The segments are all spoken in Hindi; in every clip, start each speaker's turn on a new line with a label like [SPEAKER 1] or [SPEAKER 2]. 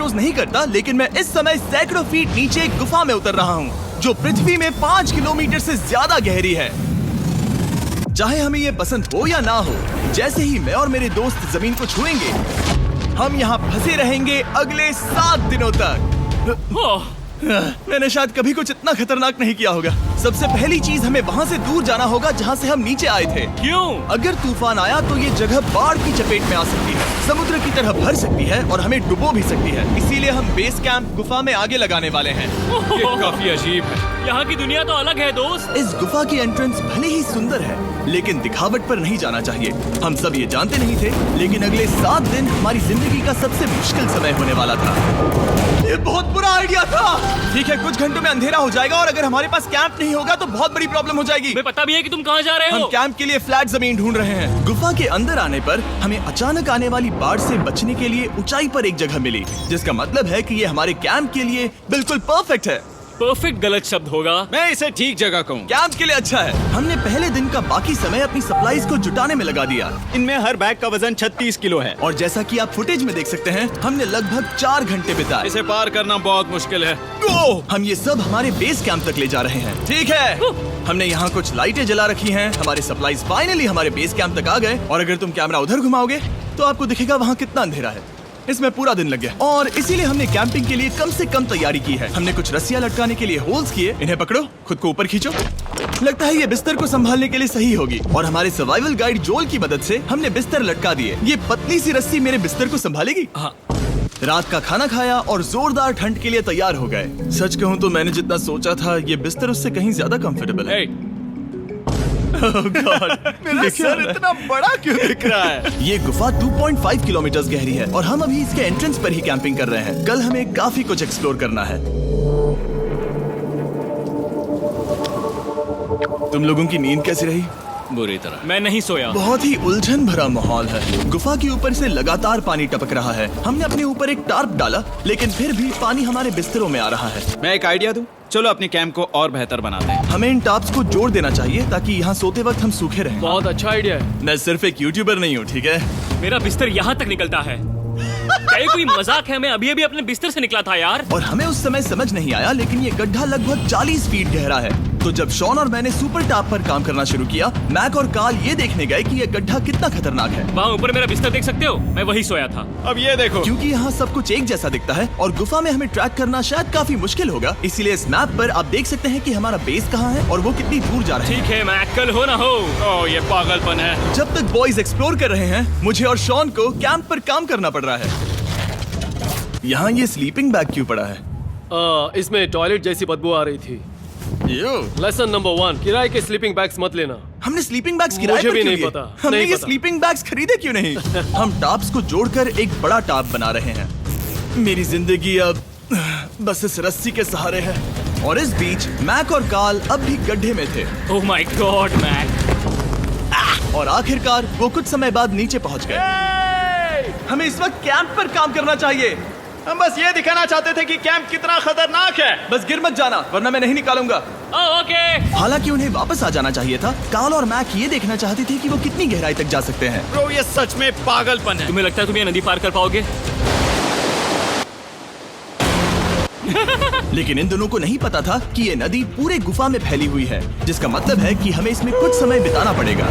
[SPEAKER 1] एक्सपोज नहीं करता, लेकिन मैं इस समय सैकड़ों फीट नीचे एक गुफा में उतर रहा हूँ जो पृथ्वी में 5 किलोमीटर से ज्यादा गहरी है। चाहे हमें ये पसंद हो या ना हो, जैसे ही मैं और मेरे दोस्त जमीन को छुएंगे, हम यहाँ फंसे रहेंगे अगले 7 दिनों तक। मैंने शायद कभी कुछ इतना खतरनाक नहीं किया होगा। सबसे पहली चीज, हमें वहाँ से दूर जाना होगा जहाँ से हम नीचे आए थे।
[SPEAKER 2] क्यों?
[SPEAKER 1] अगर तूफान आया तो ये जगह बाढ़ की चपेट में आ सकती है, समुद्र की तरह भर सकती है और हमें डुबो भी सकती है। इसीलिए हम बेस कैंप गुफा में आगे लगाने वाले हैं।
[SPEAKER 2] ये काफी अजीब है। यहाँ की दुनिया तो अलग है दोस्त।
[SPEAKER 1] इस गुफा की एंट्रेंस भले ही सुंदर है, लेकिन दिखावट पर नहीं जाना चाहिए। हम सब ये जानते नहीं थे, लेकिन अगले 7 दिन हमारी जिंदगी का सबसे मुश्किल समय होने वाला था। ये बहुत बुरा आइडिया था। ठीक है, कुछ घंटों में अंधेरा हो जाएगा और अगर हमारे पास कैंप नहीं होगा तो बहुत बड़ी प्रॉब्लम हो जाएगी।
[SPEAKER 2] तुम्हें पता भी है कि तुम कहाँ जा रहे हो?
[SPEAKER 1] हम कैंप के लिए फ्लैट जमीन ढूंढ रहे हैं। गुफा के अंदर आने पर हमें अचानक आने वाली बाढ़ से बचने के लिए ऊंचाई पर एक जगह मिली, जिसका मतलब है कि ये हमारे कैंप के लिए बिल्कुल परफेक्ट है।
[SPEAKER 2] परफेक्ट गलत शब्द होगा।
[SPEAKER 3] मैं इसे ठीक जगह कहूँ।
[SPEAKER 1] कैंप के लिए अच्छा है। हमने पहले दिन का बाकी समय अपनी सप्लाईज को जुटाने में लगा दिया।
[SPEAKER 3] इनमें हर बैग का वजन 36 किलो है।
[SPEAKER 1] और जैसा कि आप फुटेज में देख सकते हैं, हमने लगभग 4 घंटे बिताए।
[SPEAKER 3] इसे पार करना बहुत मुश्किल है।
[SPEAKER 1] हम ये सब हमारे बेस कैंप तक ले जा रहे हैं। ठीक है, हमने यहाँ कुछ लाइटें जला रखी हैं। हमारे सप्लाईज फाइनली हमारे बेस कैंप तक आ गए। और अगर तुम कैमरा उधर घुमाओगे तो आपको दिखेगा वहाँ कितना अंधेरा है। इसमें पूरा दिन लग गया और इसीलिए हमने कैंपिंग के लिए कम से कम तैयारी की है। हमने कुछ रस्सियां लटकाने के लिए होल्स किए। इन्हें पकड़ो, खुद को ऊपर खींचो। लगता है ये बिस्तर को संभालने के लिए सही होगी। और हमारे सर्वाइवल गाइड जोल की मदद से हमने बिस्तर लटका दिए। ये पतली सी रस्सी मेरे बिस्तर को संभालेगी। हाँ। रात का खाना खाया और जोरदार ठंड के लिए तैयार हो गए। सच कहूँ तो मैंने जितना सोचा था, ये बिस्तर उससे कहीं ज्यादा कंफर्टेबल है। Oh God, मेरा सर इतना बड़ा क्यों दिख रहा है? ये गुफा 2.5 किलोमीटर गहरी है और हम अभी इसके एंट्रेंस पर ही कैंपिंग कर रहे हैं। कल हमें काफी कुछ एक्सप्लोर करना है। तुम लोगों की नींद कैसी रही?
[SPEAKER 2] बुरी तरह। मैं नहीं सोया।
[SPEAKER 1] बहुत ही उलझन भरा माहौल है। गुफा के ऊपर से लगातार पानी टपक रहा है। हमने अपने ऊपर एक टार्प डाला, लेकिन फिर भी पानी हमारे बिस्तरों में आ रहा है।
[SPEAKER 3] मैं एक आइडिया दूं? चलो अपने कैंप को और बेहतर बनाते हैं।
[SPEAKER 1] हमें इन टार्प्स को जोड़ देना चाहिए ताकि यहाँ सोते वक्त हम सूखे रहें।
[SPEAKER 2] बहुत अच्छा आइडिया है।
[SPEAKER 1] मैं सिर्फ एक यूट्यूबर नहीं हूँ, ठीक है?
[SPEAKER 2] मेरा बिस्तर यहाँ तक निकलता है। क्या ये कोई मजाक है? मैं अभी अभी अपने बिस्तर से निकला था यार।
[SPEAKER 1] और हमें उस समय समझ नहीं आया, लेकिन ये गड्ढा लगभग 40 फीट गहरा है। तो जब शॉन और मैंने सुपर टॉप पर काम करना शुरू किया, मैक और कार्ल ये देखने गए कि ये गड्ढा कितना खतरनाक है।
[SPEAKER 2] वहाँ ऊपर मेरा बिस्तर देख सकते हो? मैं वही सोया था।
[SPEAKER 3] अब ये देखो।
[SPEAKER 1] क्योंकि यहाँ सब कुछ एक जैसा दिखता है और गुफा में हमें ट्रैक करना शायद काफी मुश्किल होगा, इसीलिए इस मैप पर आप देख सकते हैं कि हमारा बेस कहाँ है और वो कितनी दूर जा रहा है।
[SPEAKER 2] ठीक है, मैक कल हो ना हो।
[SPEAKER 3] ओह, ये पागलपन है।
[SPEAKER 1] जब तक बॉयज एक्सप्लोर कर रहे हैं, मुझे और शॉन को कैंप पर काम करना पड़ रहा है। यहाँ ये स्लीपिंग बैग क्यों पड़ा है?
[SPEAKER 4] इसमें टॉयलेट जैसी बदबू आ रही थी। लेसन नंबर 1, किराए के स्लीपिंग बैग्स मत लेना।
[SPEAKER 1] हमने स्लीपिंग बैग्स किराए
[SPEAKER 4] मुझे
[SPEAKER 1] पर
[SPEAKER 4] भी
[SPEAKER 1] क्यों
[SPEAKER 4] नहीं
[SPEAKER 1] लिए?
[SPEAKER 4] पता,
[SPEAKER 1] हमने
[SPEAKER 4] नहीं
[SPEAKER 1] ये
[SPEAKER 4] पता।
[SPEAKER 1] स्लीपिंग बैग्स खरीदे क्यों नहीं? हम टॉप्स को जोड़कर एक बड़ा टॉप बना रहे हैं। मेरी जिंदगी अब बस इस रस्सी के सहारे है। और इस बीच मैक और कार्ल अब भी गड्ढे में थे।
[SPEAKER 2] Oh my god Mac.
[SPEAKER 1] और आखिरकार वो कुछ समय बाद नीचे पहुंच गए। हमें इस वक्त कैंप पर काम करना चाहिए।
[SPEAKER 3] हम बस ये दिखाना चाहते थे कि कैंप कितना खतरनाक है।
[SPEAKER 1] बस गिर मत जाना, वरना मैं नहीं निकालूंगा।
[SPEAKER 2] ओके।
[SPEAKER 1] हालांकि उन्हें वापस आ जाना चाहिए था। कार्ल और मैक ये देखना चाहते थे कि वो कितनी गहराई तक जा सकते हैं।
[SPEAKER 3] ब्रो, ये सच में पागलपन है।
[SPEAKER 2] तुम्हें लगता है तुम ये नदी पार कर पाओगे?
[SPEAKER 1] लेकिन इन दोनों को नहीं पता था कि ये नदी पूरे गुफा में फैली हुई है, जिसका मतलब है कि हमें इसमें कुछ समय बिताना पड़ेगा।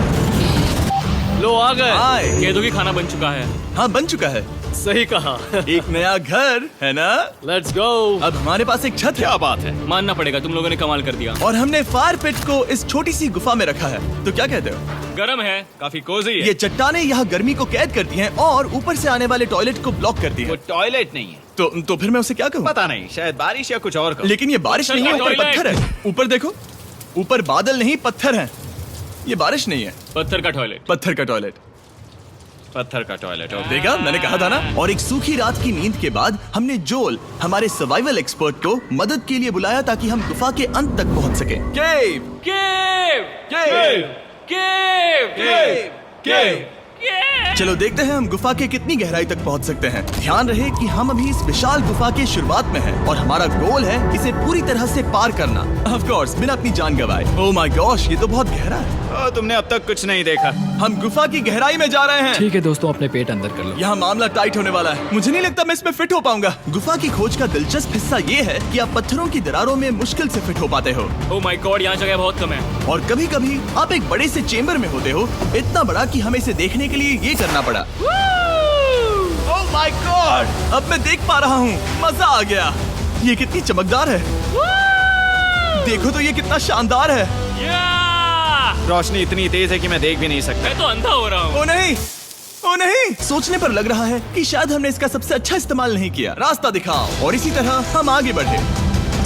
[SPEAKER 4] लो आ गए।
[SPEAKER 1] हाय।
[SPEAKER 2] कह दो कि खाना बन चुका है।
[SPEAKER 1] हाँ, बन चुका है।
[SPEAKER 4] सही कहा।
[SPEAKER 1] एक नया घर है ना?
[SPEAKER 4] Let's go.
[SPEAKER 1] अब हमारे पास एक छत है।
[SPEAKER 3] क्या बात है।
[SPEAKER 2] मानना पड़ेगा, तुम लोगों ने कमाल कर दिया।
[SPEAKER 1] और हमने फायर पिट को इस छोटी सी गुफा में रखा है। तो क्या कहते हो?
[SPEAKER 2] गरम है।
[SPEAKER 3] काफी कोजी है।
[SPEAKER 1] ये चट्टानें यहाँ गर्मी को कैद करती हैं और ऊपर से आने वाले टॉयलेट को ब्लॉक करती
[SPEAKER 3] वो
[SPEAKER 1] हैं।
[SPEAKER 3] टॉयलेट नहीं है।
[SPEAKER 1] तो फिर मैं उसे क्या कहूँ?
[SPEAKER 3] पता नहीं, शायद बारिश या कुछ और।
[SPEAKER 1] लेकिन ये बारिश नहीं है, ऊपर
[SPEAKER 2] टॉयलेट।
[SPEAKER 1] पत्थर है। ऊपर देखो, ऊपर बादल नहीं पत्थर है। ये बारिश नहीं है,
[SPEAKER 2] पत्थर का टॉयलेट।
[SPEAKER 1] पत्थर का टॉयलेट।
[SPEAKER 3] पत्थर का टॉयलेट।
[SPEAKER 1] देखा, मैंने कहा था ना। और एक सूखी रात की नींद के बाद हमने जोल, हमारे सर्वाइवल एक्सपर्ट को मदद के लिए बुलाया ताकि हम गुफा के अंत तक पहुंच सके। केव,
[SPEAKER 2] केव,
[SPEAKER 1] केव,
[SPEAKER 2] केव,
[SPEAKER 1] केव, केव।
[SPEAKER 2] केव।
[SPEAKER 1] चलो देखते हैं हम गुफा के कितनी गहराई तक पहुंच सकते हैं। ध्यान रहे कि हम अभी इस विशाल गुफा के शुरुआत में हैं और हमारा गोल है इसे पूरी तरह से पार करना। ऑफ कोर्स, बिना अपनी जान गंवाए। ओह माय गॉश, ये तो बहुत गहरा है।
[SPEAKER 3] तुमने अब तक कुछ नहीं देखा।
[SPEAKER 1] हम गुफा की गहराई में जा रहे हैं।
[SPEAKER 5] ठीक है दोस्तों, अपने पेट अंदर कर लो।
[SPEAKER 1] यहाँ मामला टाइट होने वाला है। मुझे नहीं लगता मैं इसमें फिट हो पाऊंगा। गुफा की खोज का दिलचस्प हिस्सा ये है कि आप पत्थरों की दरारों में मुश्किल से फिट हो पाते हो,
[SPEAKER 2] ओह माय गॉड, यहाँ जगह बहुत कम है।
[SPEAKER 1] और कभी कभी आप एक बड़े से चेम्बर में होते हो, इतना बड़ा कि हमें इसे देखने के लिए ये करना पड़ा। ओह माय गॉड, अब मैं देख पा रहा हूँ। मजा आ गया। ये कितनी चमकदार है। देखो तो ये कितना शानदार है।
[SPEAKER 3] रोशनी इतनी तेज है कि मैं देख भी नहीं सकता।
[SPEAKER 2] मैं तो अंधा हो रहा हूँ।
[SPEAKER 1] ओ नहीं, ओ नहीं, सोचने पर लग रहा है कि शायद हमने इसका सबसे अच्छा इस्तेमाल नहीं किया। रास्ता दिखाओ। और इसी तरह हम आगे बढ़े।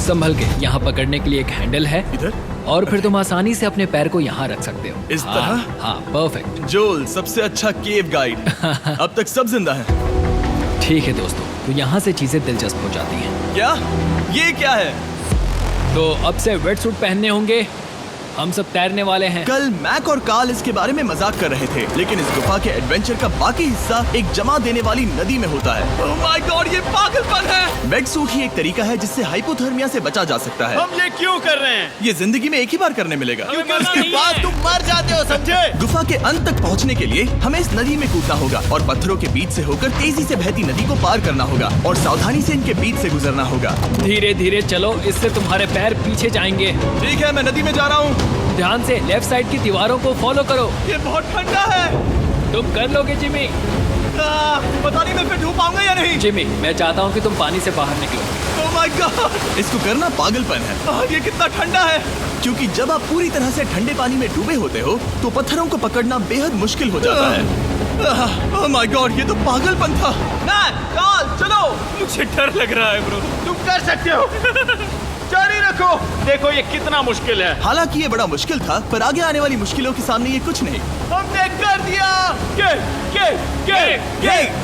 [SPEAKER 5] संभल के, यहाँ पकड़ने के लिए एक हैंडल है
[SPEAKER 1] इधर
[SPEAKER 5] और फिर तुम आसानी से अपने पैर को यहाँ रख सकते हो।
[SPEAKER 1] इस
[SPEAKER 5] हाँ,
[SPEAKER 1] तरह?
[SPEAKER 5] हाँ, परफेक्ट।
[SPEAKER 1] जोल सबसे अच्छा केव गाइड। अब तक सब जिंदा हैं।
[SPEAKER 5] ठीक है दोस्तों, तो यहाँ से चीजें दिलचस्प हो जाती हैं।
[SPEAKER 1] क्या? ये क्या है?
[SPEAKER 5] तो अब से वेट सूट पहनने होंगे। हम सब तैरने वाले हैं।
[SPEAKER 1] कल मैक और कार्ल इसके बारे में मजाक कर रहे थे, लेकिन इस गुफा के एडवेंचर का बाकी हिस्सा एक जमा देने वाली नदी में होता है। ओह माय गॉड, ये पागलपन है। वेट सूट ही एक तरीका है जिससे हाइपोथर्मिया से बचा जा सकता है।
[SPEAKER 3] हम ये क्यों कर रहे हैं?
[SPEAKER 1] ये जिंदगी में एक ही बार करने मिलेगा।
[SPEAKER 2] क्योंकि
[SPEAKER 3] उसके बाद तुम मर जाते हो, समझे?
[SPEAKER 1] गुफा के अंत तक पहुंचने के लिए हमें इस नदी में कूदना होगा और पत्थरों के बीच से होकर तेजी से बहती नदी को पार करना होगा और सावधानी से इनके बीच से गुजरना होगा।
[SPEAKER 5] धीरे धीरे चलो, इससे तुम्हारे पैर पीछे जाएंगे।
[SPEAKER 1] ठीक है, मैं नदी में जा रहा हूँ।
[SPEAKER 5] ध्यान से लेफ्ट साइड की दीवारों को फॉलो करो।
[SPEAKER 1] ये बहुत ठंडा है।
[SPEAKER 5] तुम कर लोगे जिमी।
[SPEAKER 1] पता नहीं मैं फिट हो पाऊंगा या नहीं।
[SPEAKER 5] जिमी, मैं चाहता हूँ कि तुम पानी से बाहर निकलो।
[SPEAKER 1] ओह माय गॉड, इसको करना पागलपन है। ये कितना ठंडा है। क्योंकि जब आप पूरी तरह से ठंडे पानी में डूबे होते हो तो पत्थरों को पकड़ना बेहद मुश्किल हो जाता है। ओह माय गॉड, ये तो पागलपन था। कार्ल, चलो।
[SPEAKER 2] मुझे डर लग रहा है ब्रो।
[SPEAKER 3] तुम कर सकते हो। जारी रखो। देखो ये कितना मुश्किल है।
[SPEAKER 1] हालांकि ये बड़ा मुश्किल था, पर आगे आने वाली मुश्किलों के सामने ये कुछ नहीं।
[SPEAKER 3] हमने कर दिया।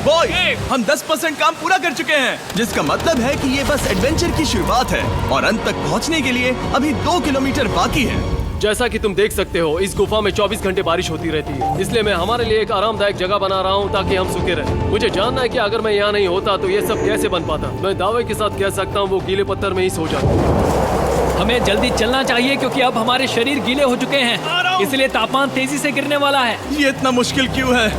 [SPEAKER 1] बॉय, हम 10% काम पूरा कर चुके हैं, जिसका मतलब है कि ये बस एडवेंचर की शुरुआत है और अंत तक पहुंचने के लिए अभी 2 किलोमीटर बाकी है।
[SPEAKER 4] जैसा कि तुम देख सकते हो, इस गुफा में 24 घंटे बारिश होती रहती है, इसलिए मैं हमारे लिए एक आरामदायक जगह बना रहा हूँ ताकि हम सूखे रहें। मुझे जानना है कि अगर मैं यहाँ नहीं होता तो ये सब कैसे बन पाता। मैं दावे के साथ कह सकता हूँ वो गीले पत्थर में ही सो जाते।
[SPEAKER 5] हमें जल्दी चलना चाहिए क्योंकि अब हमारे शरीर गीले हो चुके हैं, इसलिए तापमान तेजी से गिरने वाला है।
[SPEAKER 1] ये इतना मुश्किल क्यों है?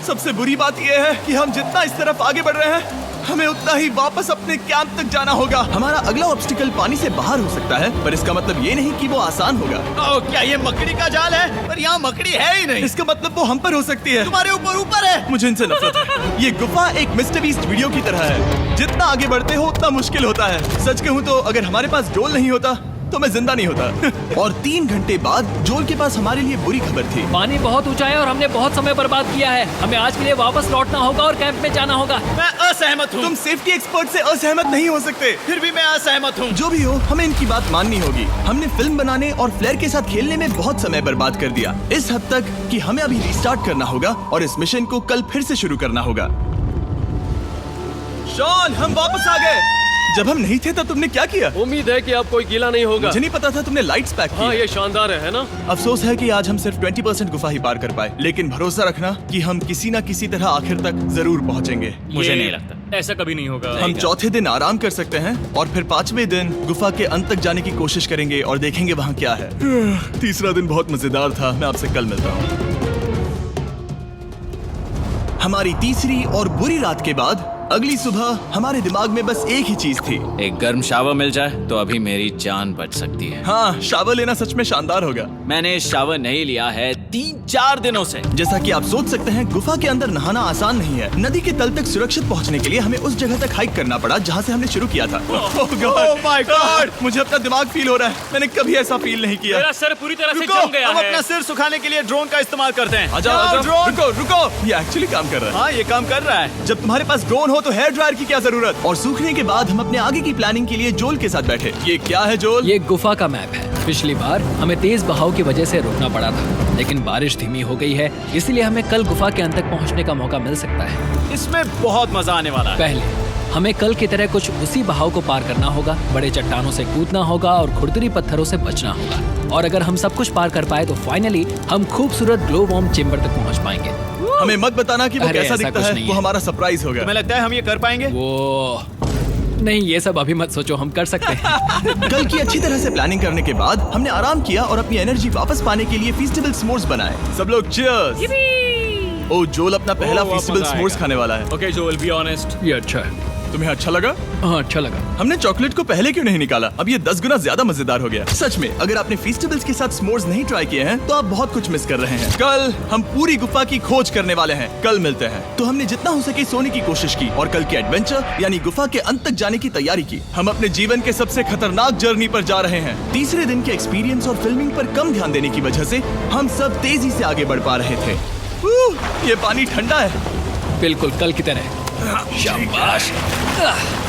[SPEAKER 1] सबसे बुरी बात यह है कि हम जितना इस तरफ आगे बढ़ रहे हैं, हमें उतना ही वापस अपने कैंप तक जाना होगा। हमारा अगला ऑब्स्टिकल पानी से बाहर हो सकता है, पर इसका मतलब ये नहीं कि वो आसान होगा।
[SPEAKER 3] ओह, क्या ये मकड़ी का जाल है? पर यहाँ मकड़ी है ही नहीं।
[SPEAKER 1] इसका मतलब वो हम पर हो सकती है।
[SPEAKER 3] तुम्हारे ऊपर है।
[SPEAKER 1] मुझे इनसे नफरत है। ये गुफा एक मिस्टर बीस्ट वीडियो की तरह है। जितना आगे बढ़ते हो उतना मुश्किल होता है। सच कहूँ तो अगर हमारे पास जोल नहीं होता तो मैं जिंदा नहीं होता। और 3 घंटे बाद जोल के पास हमारे लिए बुरी खबर थी।
[SPEAKER 5] पानी बहुत ऊंचा है और हमने बहुत समय बर्बाद किया है। हमें आज के लिए वापस लौटना होगा और कैंप में जाना होगा।
[SPEAKER 3] मैं असहमत हूँ।
[SPEAKER 1] तुम सेफ्टी एक्सपर्ट से असहमत नहीं हो सकते।
[SPEAKER 3] फिर भी मैं असहमत हूँ।
[SPEAKER 1] जो भी हो, हमें इनकी बात माननी होगी। हमने फिल्म बनाने और फ्लेयर के साथ खेलने में बहुत समय बर्बाद कर दिया, इस हद तक कि हमें अभी रिस्टार्ट करना होगा और इस मिशन को कल फिर से शुरू करना होगा। शॉन, हम वापस आ गए। जब हम नहीं थे तब तुमने क्या किया?
[SPEAKER 4] उम्मीद है कि अब कोई गीला नहीं होगा।
[SPEAKER 1] मुझे नहीं पता था तुमने लाइट्स पैक
[SPEAKER 4] हाँ,
[SPEAKER 1] की।
[SPEAKER 4] ये शानदार है ना?
[SPEAKER 1] अफसोस है कि आज हम सिर्फ 20% गुफा ही पार कर पाए, लेकिन भरोसा रखना कि हम किसी न किसी तरह आखिर तक जरूर पहुंचेंगे।
[SPEAKER 3] मुझे नहीं लगता।
[SPEAKER 2] ऐसा कभी नहीं होगा।
[SPEAKER 1] हम चौथे दिन आराम कर सकते हैं और फिर 5वें दिन गुफा के अंत तक जाने की कोशिश करेंगे और देखेंगे वहाँ क्या है। तीसरा दिन बहुत मजेदार था। मैं आपसे कल मिलता हूँ। हमारी तीसरी और बुरी रात के बाद अगली सुबह हमारे दिमाग में बस एक ही चीज थी।
[SPEAKER 6] एक गर्म शावर मिल जाए तो अभी मेरी जान बच सकती है।
[SPEAKER 1] हाँ, शावर लेना सच में शानदार होगा।
[SPEAKER 6] मैंने शावर नहीं लिया है 3-4 दिनों से।
[SPEAKER 1] जैसा कि आप सोच सकते हैं, गुफा के अंदर नहाना आसान नहीं है। नदी के तल तक सुरक्षित पहुंचने के लिए हमें उस जगह तक हाइक करना पड़ा जहां से हमने शुरू किया था।
[SPEAKER 3] Oh my God!
[SPEAKER 1] मुझे अपना दिमाग फील हो रहा है। मैंने कभी ऐसा फील नहीं किया।
[SPEAKER 2] मेरा सर पूरी तरह से
[SPEAKER 3] रुको,
[SPEAKER 2] जम गया
[SPEAKER 3] हम
[SPEAKER 2] है।
[SPEAKER 3] अपना सिर सुखाने के लिए ड्रोन का इस्तेमाल करते हैं।
[SPEAKER 1] आ जाओ, आ जाओ।
[SPEAKER 3] ड्रोन।
[SPEAKER 1] रुको रुको, ये एक्चुअली काम कर रहा है।
[SPEAKER 3] हाँ, ये काम कर रहा है।
[SPEAKER 1] जब तुम्हारे पास ड्रोन हो तो हेयर ड्रायर की क्या जरूरत। और सूखने के बाद हम अपने आगे की प्लानिंग के लिए जोल के साथ बैठे। ये क्या है जोल?
[SPEAKER 5] ये गुफा का मैप है। पिछली बार हमें तेज बहाव की वजह से रुकना पड़ा था, लेकिन बारिश धीमी हो गई है, इसलिए हमें कल गुफा के अंत तक पहुंचने का मौका मिल सकता है।
[SPEAKER 3] इसमें बहुत मजा आने वाला है।
[SPEAKER 5] पहले हमें कल की तरह कुछ उसी बहाव को पार करना होगा, बड़े चट्टानों से कूदना होगा और खुरदुरी पत्थरों से बचना होगा। और अगर हम सब कुछ पार कर पाए तो फाइनली हम खूबसूरत ग्लो वार्म चेम्बर तक पहुंच पाएंगे।
[SPEAKER 1] हमें मत बताना कि वो
[SPEAKER 5] अरे,
[SPEAKER 1] कैसा
[SPEAKER 5] ऐसा
[SPEAKER 1] दिखता
[SPEAKER 5] कुछ
[SPEAKER 1] है।
[SPEAKER 5] नहीं
[SPEAKER 1] वो
[SPEAKER 5] है।
[SPEAKER 1] हमारा सरप्राइज होगा।
[SPEAKER 3] तुम्हें लगता है हम ये कर पाएंगे?
[SPEAKER 5] वो नहीं, ये सब अभी मत सोचो, हम कर सकते हैं।
[SPEAKER 1] कल की अच्छी तरह से प्लानिंग करने के बाद हमने आराम किया और अपनी एनर्जी वापस पाने के लिए फीस्टेबल s'mores बनाए। सब लोग cheers। ओ जोल अपना पहला
[SPEAKER 2] वाह,
[SPEAKER 1] फीस्टेबल
[SPEAKER 2] मजा
[SPEAKER 1] s'mores
[SPEAKER 2] आएगा।
[SPEAKER 1] खाने वाला है।
[SPEAKER 2] ओके जोल, बी ऑनेस्ट।
[SPEAKER 5] ये अच्छा है।
[SPEAKER 1] तुम्हें अच्छा लगा?
[SPEAKER 5] हाँ, अच्छा लगा।
[SPEAKER 1] हमने चॉकलेट को पहले क्यों नहीं निकाला? अब ये 10 गुना ज्यादा मजेदार हो गया। सच में, अगर आपने फीस्टेबल्स के साथ s'mores नहीं ट्राई किए हैं तो आप बहुत कुछ मिस कर रहे हैं। कल हम पूरी गुफा की खोज करने वाले हैं। कल मिलते हैं। तो हमने जितना हो सके सोने की कोशिश की और कल के एडवेंचर यानी गुफा के अंत तक जाने की तैयारी की। हम अपने जीवन के सबसे खतरनाक जर्नी पर जा रहे हैं। तीसरे दिन के एक्सपीरियंस और फिल्मिंग पर कम ध्यान देने की वजह से हम सब तेजी से आगे बढ़ पा रहे थे। ये पानी ठंडा है।
[SPEAKER 5] बिल्कुल कल की तरह। शाबाश।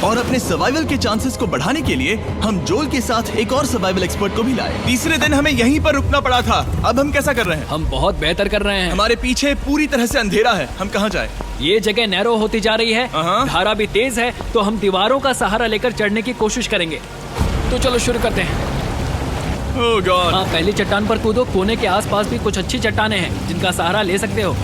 [SPEAKER 1] और अपने सर्वाइवल के चांसेस को बढ़ाने के लिए हम जोल के साथ एक और सर्वाइवल एक्सपर्ट को भी लाए। तीसरे दिन हमें यहीं पर रुकना पड़ा था। अब हम कैसा कर रहे हैं?
[SPEAKER 5] हम बहुत बेहतर कर रहे हैं।
[SPEAKER 1] हमारे पीछे पूरी तरह से अंधेरा है। हम कहाँ जाए?
[SPEAKER 5] ये जगह नैरो होती जा रही है, धारा भी तेज है, तो हम दीवारों का सहारा लेकर चढ़ने की कोशिश करेंगे। तो चलो शुरू करते हैं।
[SPEAKER 1] ओह गॉड।
[SPEAKER 5] हाँ, पहली चट्टान पर कूदो। कोने के आसपास भी कुछ अच्छी चट्टानें हैं जिनका सहारा ले सकते हो।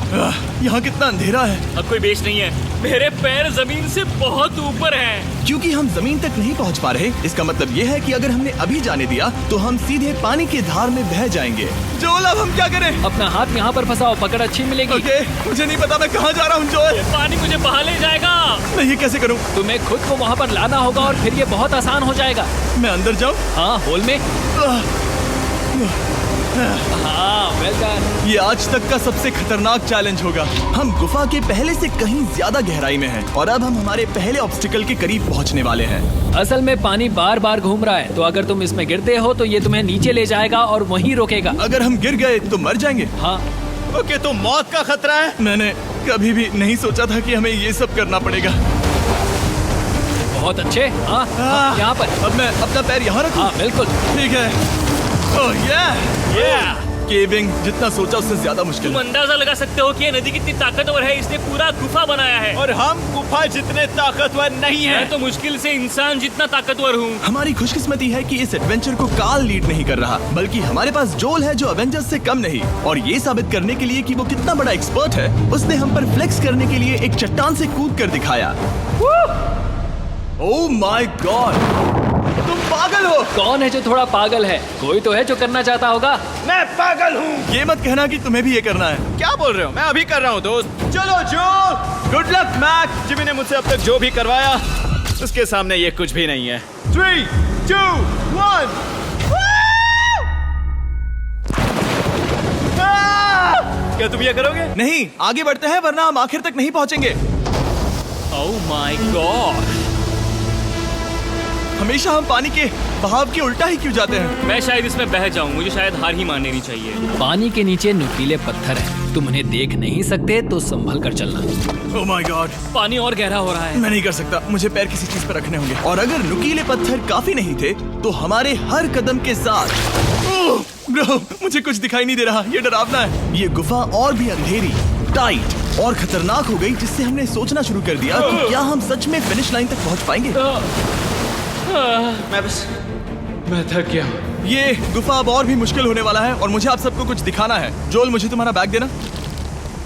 [SPEAKER 1] यहाँ कितना अंधेरा है।
[SPEAKER 2] अब कोई बेस नहीं है। मेरे पैर जमीन से बहुत ऊपर हैं।
[SPEAKER 1] क्योंकि हम जमीन तक नहीं पहुँच पा रहे, इसका मतलब ये है कि अगर हमने अभी जाने दिया तो हम सीधे पानी की धार में बह जाएंगे। जोल, अब हम क्या करें?
[SPEAKER 5] अपना हाथ यहाँ पर फंसाओ, पकड़ अच्छी मिलेगी।
[SPEAKER 1] ओके, मुझे नहीं पता मैं कहाँ जा रहा हूँ जोल।
[SPEAKER 2] पानी मुझे बहा ले जाएगा।
[SPEAKER 1] मैं ये कैसे करूँ?
[SPEAKER 5] तुम्हें खुद को वहाँ पर लाना होगा और फिर ये बहुत आसान हो जाएगा।
[SPEAKER 1] मैं अंदर जाऊँ?
[SPEAKER 5] हाँ, होल में। हाँ, वेल डन।
[SPEAKER 1] ये आज तक का सबसे खतरनाक चैलेंज होगा। हम गुफा के पहले से कहीं ज्यादा गहराई में हैं और अब हम हमारे पहले ऑब्स्टिकल के करीब पहुंचने वाले हैं।
[SPEAKER 5] असल में पानी बार बार घूम रहा है, तो अगर तुम इसमें गिरते हो तो ये तुम्हें नीचे ले जाएगा और वहीं रोकेगा।
[SPEAKER 1] अगर हम गिर गए तो मर जाएंगे।
[SPEAKER 5] हाँ,
[SPEAKER 3] ओके, तो मौत का खतरा है।
[SPEAKER 1] मैंने कभी भी नहीं सोचा था कि हमें ये सब करना पड़ेगा।
[SPEAKER 5] बहुत अच्छे। हाँ, हाँ, यहाँ पर।
[SPEAKER 1] अब मैं अपना पैर यहाँ रखूं?
[SPEAKER 5] हाँ, बिल्कुल।
[SPEAKER 1] ठीक है। ओह yeah! केविंग जितना सोचा उससे ज्यादा मुश्किल
[SPEAKER 2] तुम
[SPEAKER 1] है।
[SPEAKER 2] अंदाजा लगा सकते हो कि ये नदी कितनी ताकतवर है। इसने पूरा गुफा बनाया है।
[SPEAKER 3] और हम गुफा जितने ताकतवर नहीं
[SPEAKER 2] मैं
[SPEAKER 3] है।
[SPEAKER 2] तो मुश्किल से इंसान जितना ताकतवर हूँ।
[SPEAKER 1] हमारी खुशकिस्मती है कि इस एडवेंचर को काल लीड नहीं कर रहा, बल्कि हमारे पास जोल है जो अवेंजर्स से कम नहीं। और ये साबित करने के लिए कि वो कितना बड़ा एक्सपर्ट है, उसने हम पर फ्लेक्स करने के लिए एक चट्टान से कूद कर दिखाया। ओह माय गॉड, तुम पागल हो।
[SPEAKER 5] कौन है जो थोड़ा पागल है? कोई तो है जो करना चाहता होगा।
[SPEAKER 3] मैं पागल हूँ।
[SPEAKER 1] ये मत कहना कि तुम्हें भी ये करना है।
[SPEAKER 3] क्या बोल रहे हो? मैं अभी कर रहा हूँ दोस्त। चलो जो, गुड लक मैक। जिमी ने मुझसे अब तक जो भी करवाया उसके सामने ये कुछ भी नहीं है। 3, 2, 1। क्या तुम ये करोगे?
[SPEAKER 1] नहीं, आगे बढ़ते हैं वरना हम आखिर तक नहीं पहुंचेंगे।
[SPEAKER 2] ओह माय गॉड।
[SPEAKER 1] हमेशा हम पानी के बहाव के उल्टा ही क्यों जाते हैं?
[SPEAKER 2] मैं शायद इसमें बह जाऊं। मुझे शायद हार ही मान लेनी चाहिए।
[SPEAKER 5] पानी के नीचे नुकीले पत्थर हैं। तुम उन्हें देख नहीं सकते तो संभल कर चलना।
[SPEAKER 1] ओह माय गॉड,
[SPEAKER 2] पानी और गहरा हो रहा है।
[SPEAKER 1] मैं नहीं कर सकता। मुझे पैर किसी चीज पर रखने होंगे। और अगर नुकीले पत्थर काफी नहीं थे तो हमारे हर कदम के साथ ब्रो, मुझे कुछ दिखाई नहीं दे रहा। ये डरावना है। ये गुफा और भी अंधेरी, टाइट और खतरनाक हो गई, जिससे हमने सोचना शुरू कर दिया कि क्या हम सच में फिनिश लाइन तक पहुंच पाएंगे।
[SPEAKER 3] मैं थक गया।
[SPEAKER 1] ये गुफा अब और भी मुश्किल होने वाला है और मुझे आप सबको कुछ दिखाना है। जोल, मुझे तुम्हारा बैग देना।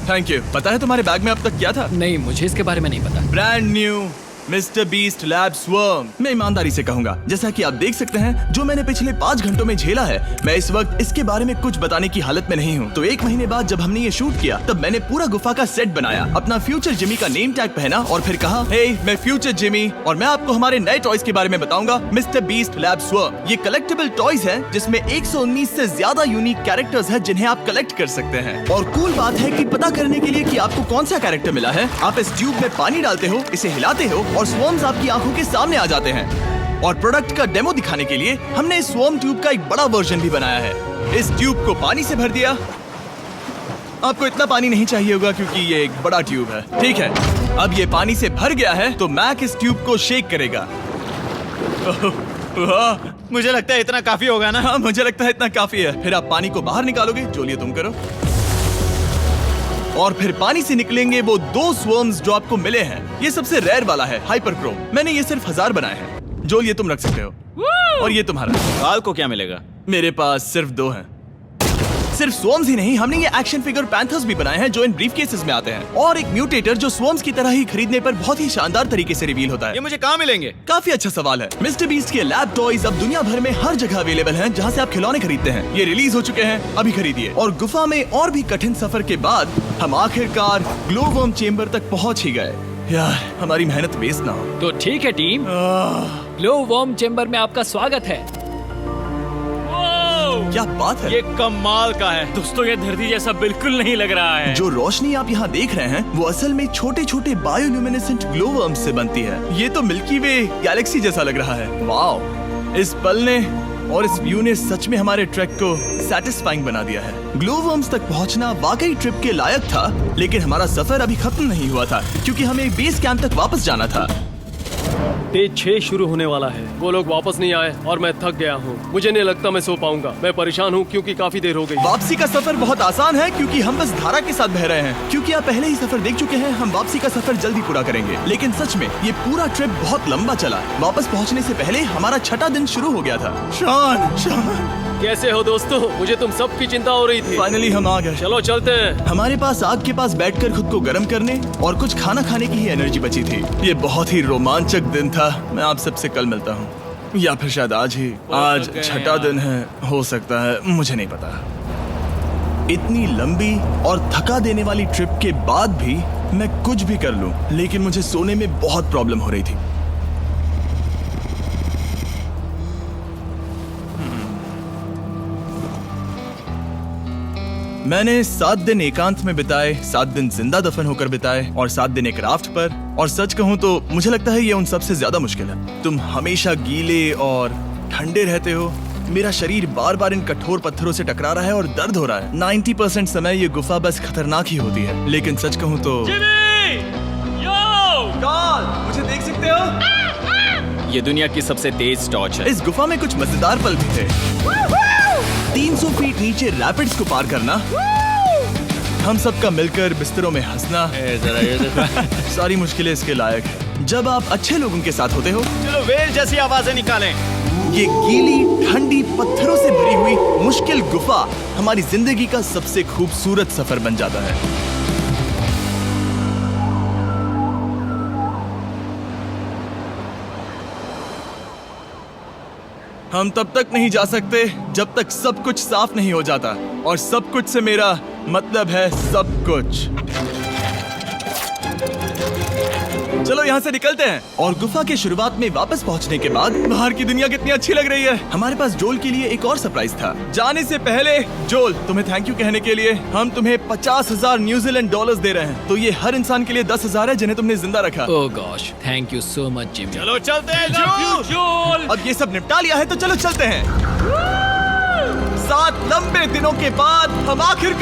[SPEAKER 1] Thank you. पता है तुम्हारे बैग में अब तक क्या था?
[SPEAKER 5] नहीं, मुझे इसके बारे में नहीं पता।
[SPEAKER 1] Brand new mister beast lab swarm. मैं ईमानदारी से कहूंगा, जैसा कि आप देख सकते हैं, जो मैंने पिछले 5 घंटों में झेला है, मैं इस वक्त इसके बारे में कुछ बताने की हालत में नहीं हूँ। तो 1 महीने बाद जब हमने ये शूट किया, तब मैंने पूरा गुफा का सेट बनाया, अपना फ्यूचर जिमी का नेम टैग पहना और फिर कहा, हे मैं फ्यूचर जिमी और मैं आपको हमारे नए टॉयज के बारे में बताऊंगा, मिस्टर बीस्ट लैब स्वर्म। ये कलेक्टेबल टॉयज है जिसमें 119 से ज्यादा यूनिक कैरेक्टर्स है जिन्हें आप कलेक्ट कर सकते हैं। और कूल बात है कि पता करने के लिए कि आपको कौन सा कैरेक्टर मिला है, आप इस ट्यूब में पानी डालते हो, इसे हिलाते हो और स्वर्म्स आपकी आंखों के सामने आ जाते हैं। और प्रोडक्ट का डेमो दिखाने के लिए हमने इस स्वॉर्म ट्यूब का एक बड़ा वर्जन भी बनाया है। इस ट्यूब को पानी से भर दिया। आपको इतना पानी नहीं चाहिए होगा क्योंकि ये एक बड़ा ट्यूब है। ठीक है, अब ये पानी से भर गया है तो मैक इस ट्यूब को शेक करेगा।
[SPEAKER 3] मुझे लगता है इतना काफी होगा ना?
[SPEAKER 1] हाँ, मुझे लगता है इतना काफी है। फिर आप पानी को बाहर निकालोगे। जोलिए तुम करो। और फिर पानी से निकलेंगे वो 2 स्वर्म्स जो आपको मिले हैं। ये सबसे रेयर वाला है, हाइपरक्रोम। मैंने ये सिर्फ 1000 बनाए हैं। जोल, ये तुम रख सकते हो। और ये तुम्हारा।
[SPEAKER 3] काल को क्या मिलेगा?
[SPEAKER 1] मेरे पास सिर्फ 2 हैं। सिर्फ स्वॉर्म्स ही नहीं, हमने ये एक्शन फिगर पैंथर्स भी बनाए हैं जो इन ब्रीफ केसेस में आते हैं, और एक म्यूटेटर जो स्वॉर्म्स की तरह ही खरीदने पर बहुत ही शानदार तरीके से रिवील होता
[SPEAKER 3] ये
[SPEAKER 1] है।
[SPEAKER 3] मुझे कहाँ मिलेंगे?
[SPEAKER 1] काफी अच्छा सवाल है। मिस्टर बीस्ट के लैब टॉयज अब दुनिया भर में हर जगह अवेलेबल हैं जहां से आप खिलौने खरीदते हैं। ये रिलीज हो चुके हैं, अभी खरीदिए। और गुफा में और भी कठिन सफर के बाद हम आखिरकार ग्लो वर्म चेम्बर तक पहुंच ही गए। यार, हमारी मेहनत वेस्ट ना हो।
[SPEAKER 5] तो ठीक है टीम, ग्लो वर्म चेम्बर में आपका स्वागत है।
[SPEAKER 1] क्या बात है!
[SPEAKER 3] ये कमाल का है।
[SPEAKER 2] दोस्तों ये धरती जैसा बिल्कुल नहीं लग रहा है।
[SPEAKER 1] जो रोशनी आप यहाँ देख रहे हैं वो असल में छोटे छोटे बायोल्यूमिनेसेंट ग्लो वर्म्स से बनती है। ये तो मिल्की वे गैलेक्सी जैसा लग रहा है। वाओ! इस पल ने और इस व्यू ने सच में हमारे ट्रैक को सैटिस्फाइंग बना दिया है। ग्लो वर्म्स तक पहुंचना वाकई ट्रिप के लायक था, लेकिन हमारा सफर अभी खत्म नहीं हुआ था क्योंकि हमें बेस कैंप तक वापस जाना था।
[SPEAKER 4] डे 6 शुरू होने वाला है। वो लोग वापस नहीं आए और मैं थक गया हूँ। मुझे नहीं लगता मैं सो पाऊंगा। मैं परेशान हूँ क्योंकि काफी देर हो गई।
[SPEAKER 1] वापसी का सफर बहुत आसान है क्योंकि हम बस धारा के साथ बह रहे हैं। क्योंकि आप पहले ही सफर देख चुके हैं, हम वापसी का सफर जल्दी पूरा करेंगे। लेकिन सच में ये पूरा ट्रिप बहुत लंबा चला। वापस पहुंचने से पहले हमारा 6वां दिन शुरू हो गया था। शान,
[SPEAKER 4] कैसे हो दोस्तों? मुझे तुम सबकी चिंता हो रही थी।
[SPEAKER 1] फाइनली हम आ गए।
[SPEAKER 4] चलो चलते हैं।
[SPEAKER 1] हमारे पास आग के पास बैठकर खुद को गर्म करने और कुछ खाना खाने की ही एनर्जी बची थी। ये बहुत ही रोमांचक दिन था। मैं आप सबसे कल मिलता हूँ, या फिर शायद आज ही। आज 6वां दिन है, हो सकता है, मुझे नहीं पता। इतनी लंबी और थका देने वाली ट्रिप के बाद भी मैं कुछ भी कर लूं, लेकिन मुझे सोने में बहुत प्रॉब्लम हो रही थी। मैंने 7 दिन एकांत में बिताए, 7 दिन जिंदा दफन होकर बिताए और 7 दिन एक राफ्ट पर। और सच कहूं तो मुझे लगता है ये उन सबसे ज्यादा मुश्किल है। तुम हमेशा गीले और ठंडे रहते हो। मेरा शरीर बार बार इन कठोर पत्थरों से टकरा रहा है और दर्द हो रहा है। 90% समय ये गुफा बस खतरनाक ही होती है। लेकिन सच कहूं तो कार्ल, मुझे देख सकते हो?
[SPEAKER 6] ये दुनिया की सबसे तेज टॉर्च है।
[SPEAKER 1] इस गुफा में कुछ मजेदार पल भी थे। 300 फीट नीचे रैपिड्स को पार करना, हम सबका मिलकर बिस्तरों में हंसना, सारी मुश्किलें इसके लायक है जब आप अच्छे लोगों के साथ होते हो।
[SPEAKER 3] चलो वेल जैसी आवाजें निकालें।
[SPEAKER 1] ये गीली ठंडी पत्थरों से भरी हुई मुश्किल गुफा हमारी जिंदगी का सबसे खूबसूरत सफर बन जाता है। हम तब तक नहीं जा सकते जब तक सब कुछ साफ नहीं हो जाता, और सब कुछ से मेरा मतलब है सब कुछ। चलो यहाँ से निकलते हैं। और गुफा के शुरुआत में वापस पहुँचने के बाद बाहर की दुनिया कितनी अच्छी लग रही है। हमारे पास जोल के लिए एक और सरप्राइज था। जाने से पहले जोल, तुम्हें थैंक यू कहने के लिए हम तुम्हें 50,000 न्यूजीलैंड डॉलर्स दे रहे हैं। तो ये हर इंसान के लिए 10,000 है जिन्हें तुमने जिंदा रखा।
[SPEAKER 5] Oh gosh, thank you so much Jimmy.
[SPEAKER 3] चलो चलते हैं जोल।
[SPEAKER 1] अब ये सब निपटा लिया है तो चलो चलते हैं। 7 लंबे दिनों के बाद हम आखिरकार